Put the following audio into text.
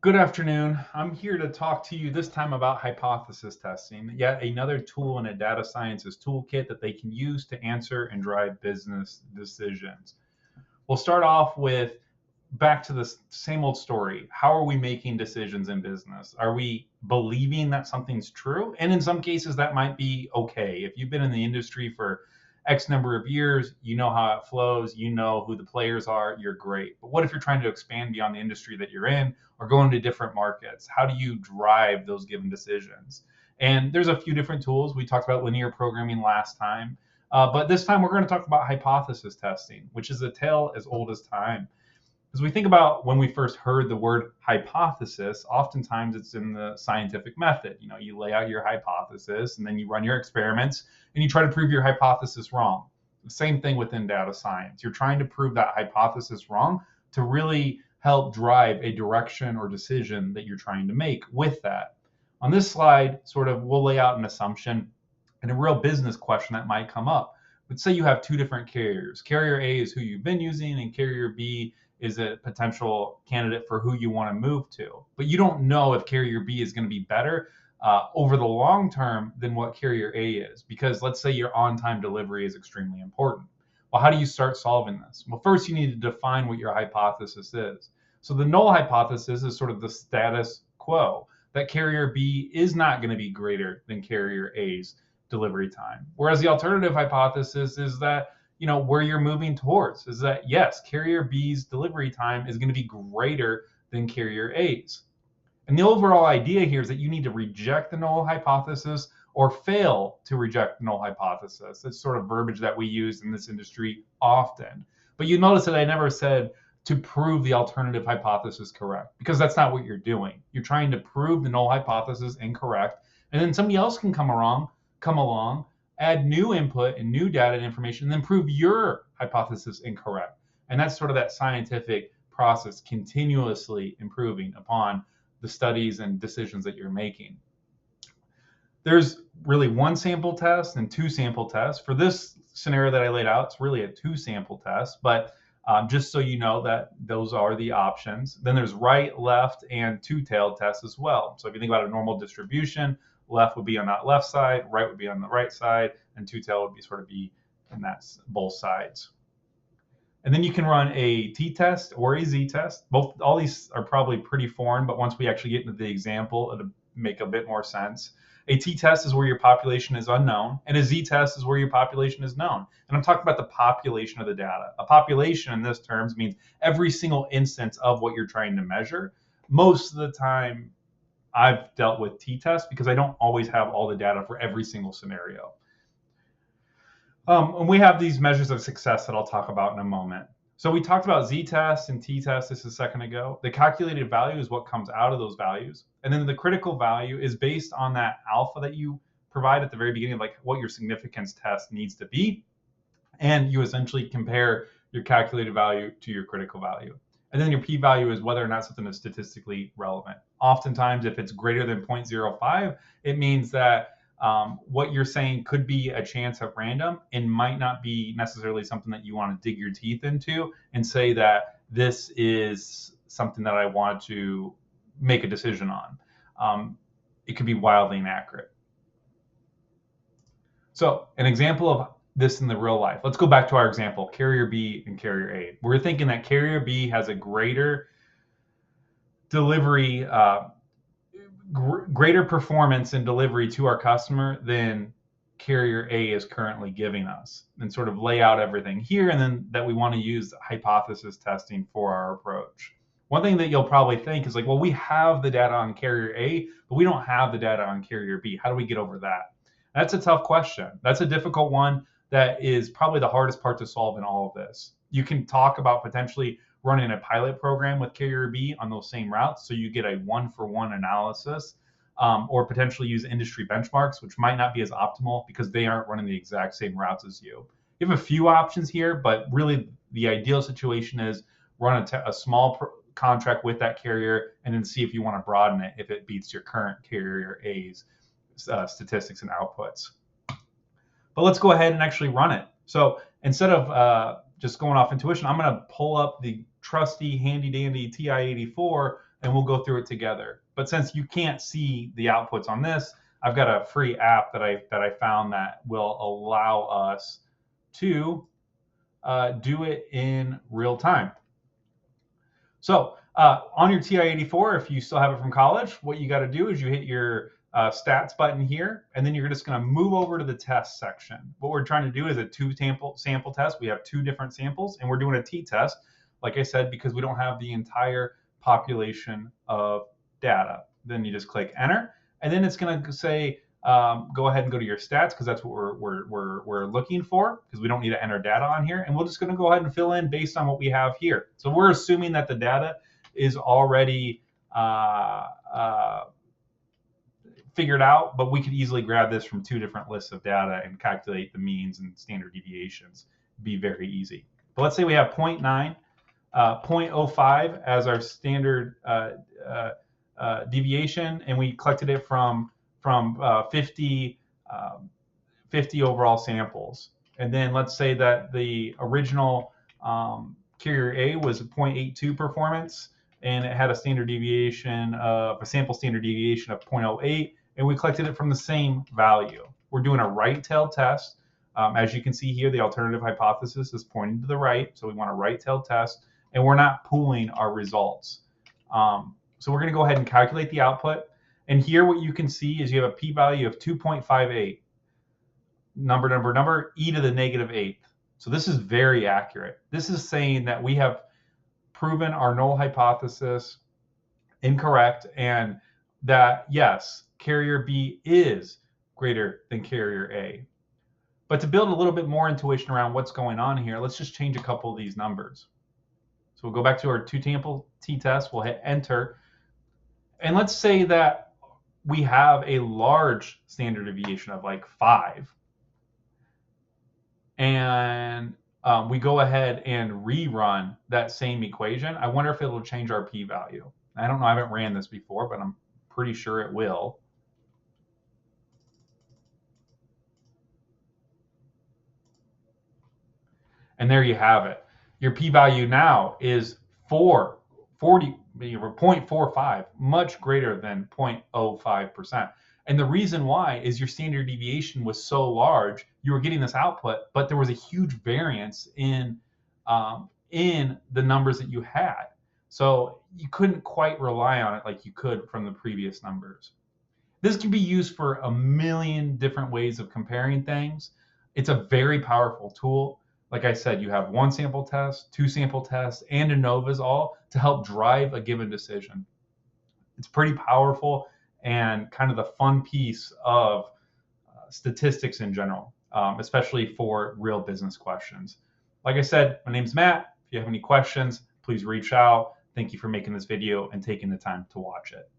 Good afternoon. I'm here to talk to you this time about hypothesis testing, yet another tool in a data scientist toolkit that they can use to answer and drive business decisions. We'll start off with back to the same old story. How are we making decisions in business? Are we believing that something's true? And in some cases, that might be okay. If you've been in the industry for X number of years, you know how it flows, you know who the players are, you're great. But what if you're trying to expand beyond the industry that you're in or go into different markets? How do you drive those given decisions? And there's a few different tools. We talked about linear programming last time. But this time we're going to talk about hypothesis testing, which is a tale as old as time. As we think about when we first heard the word hypothesis, oftentimes it's in the scientific method. You know, you lay out your hypothesis and then you run your experiments and you try to prove your hypothesis wrong. The same thing within data science. You're trying to prove that hypothesis wrong to really help drive a direction or decision that you're trying to make with that. On this slide, we'll lay out an assumption and a real business question that might come up. Let's say you have two different carriers. Carrier A is who you've been using, and carrier B is a potential candidate for who you want to move to. But you don't know if carrier B is going to be better over the long term than what carrier A is, because let's say your on-time delivery is extremely important. Well, how do you start solving this? Well, first you need to define what your hypothesis is. So the null hypothesis is sort of the status quo, that carrier B is not going to be greater than carrier A's delivery time. Whereas the alternative hypothesis is that where you're moving towards is that, yes, carrier B's delivery time is going to be greater than carrier A's. And the overall idea here is that you need to reject the null hypothesis or fail to reject the null hypothesis. That's sort of verbiage that we use in this industry often. But you notice that I never said to prove the alternative hypothesis correct, because that's not what you're doing. You're trying to prove the null hypothesis incorrect, and then somebody else can come along, add new input and new data and information, and then prove your hypothesis incorrect. And that's sort of that scientific process, continuously improving upon the studies and decisions that you're making. There's really one sample test and two sample tests. For this scenario that I laid out, it's really a two sample test, but just so you know that those are the options. Then there's right, left, and two-tailed tests as well. So if you think about a normal distribution, left would be on that left side, right would be on the right side, and two-tail would be in that both sides. And then you can run a t-test or a z-test. All these are probably pretty foreign, but once we actually get into the example, it'll make a bit more sense. A t-test is where your population is unknown, and a z-test is where your population is known. And I'm talking about the population of the data. A population in this terms means every single instance of what you're trying to measure. Most of the time, I've dealt with t-tests because I don't always have all the data for every single scenario. And we have these measures of success that I'll talk about in a moment. So we talked about z-test and t-test just a second ago. The calculated value is what comes out of those values. And then the critical value is based on that alpha that you provide at the very beginning, like what your significance test needs to be. And you essentially compare your calculated value to your critical value. And then your p-value is whether or not something is statistically relevant. Oftentimes, if it's greater than 0.05, it means that what you're saying could be a chance at random and might not be necessarily something that you want to dig your teeth into and say that this is something that I want to make a decision on. It could be wildly inaccurate. So an example of this in the real life. Let's go back to our example, carrier B and carrier A. We're thinking that carrier B has a greater delivery, greater performance in delivery to our customer than carrier A is currently giving us, and sort of lay out everything here, and then that we want to use hypothesis testing for our approach. One thing that you'll probably think is like, well, we have the data on carrier A, but we don't have the data on carrier B. How do we get over that? That's a tough question. That's a difficult one. That is probably the hardest part to solve in all of this. You can talk about potentially running a pilot program with carrier B on those same routes, so you get a one-for-one analysis, or potentially use industry benchmarks, which might not be as optimal because they aren't running the exact same routes as you. You have a few options here, but really the ideal situation is run a small contract with that carrier and then see if you want to broaden it if it beats your current carrier A's statistics and outputs. But let's go ahead and actually run it. So instead of just going off intuition, I'm going to pull up the trusty handy dandy TI-84 and we'll go through it together. But since you can't see the outputs on this, I've got a free app that I found that will allow us to do it in real time. So on your TI-84, if you still have it from college, what you got to do is you hit your stats button here, and then you're just going to move over to the test section. What we're trying to do is a sample test. We have 2 different samples, and we're doing a t-test, like I said, because we don't have the entire population of data. Then you just click enter, and then it's going to say, go ahead and go to your stats, because that's what we're looking for, because we don't need to enter data on here. And we're just going to go ahead and fill in based on what we have here. So we're assuming that the data is already figured out, but we could easily grab this from 2 different lists of data and calculate the means and standard deviations. It'd be very easy. But let's say we have 0.9, 0.05 as our standard deviation, and we collected it from 50 overall samples. And then let's say that the original carrier A was a 0.82 performance, and it had a standard deviation of a sample standard deviation of 0.08, and we collected it from the same value. We're doing a right-tailed test. As you can see here, the alternative hypothesis is pointing to the right, so we want a right-tailed test, and we're not pooling our results. So we're going to go ahead and calculate the output. And here what you can see is you have a p-value of 2.58, number, e to the -8. So this is very accurate. This is saying that we have proven our null hypothesis incorrect, and that, yes, carrier B is greater than carrier A. But to build a little bit more intuition around what's going on here, let's just change a couple of these numbers. So we'll go back to our 2-sample t-test, we'll hit enter, and let's say that we have a large standard deviation of like 5. And we go ahead and rerun that same equation. I wonder if it'll change our p-value. I don't know, I haven't ran this before, but I'm pretty sure it will. And there you have it. Your p-value now is 0.45, much greater than 0.05%. And the reason why is your standard deviation was so large, you were getting this output, but there was a huge variance in the numbers that you had. So you couldn't quite rely on it like you could from the previous numbers. This can be used for a million different ways of comparing things. It's a very powerful tool. Like I said, you have 1 sample test, 2 sample tests, and ANOVAs all to help drive a given decision. It's pretty powerful and kind of the fun piece of statistics in general, especially for real business questions. Like I said, my name's Matt. If you have any questions, please reach out. Thank you for making this video and taking the time to watch it.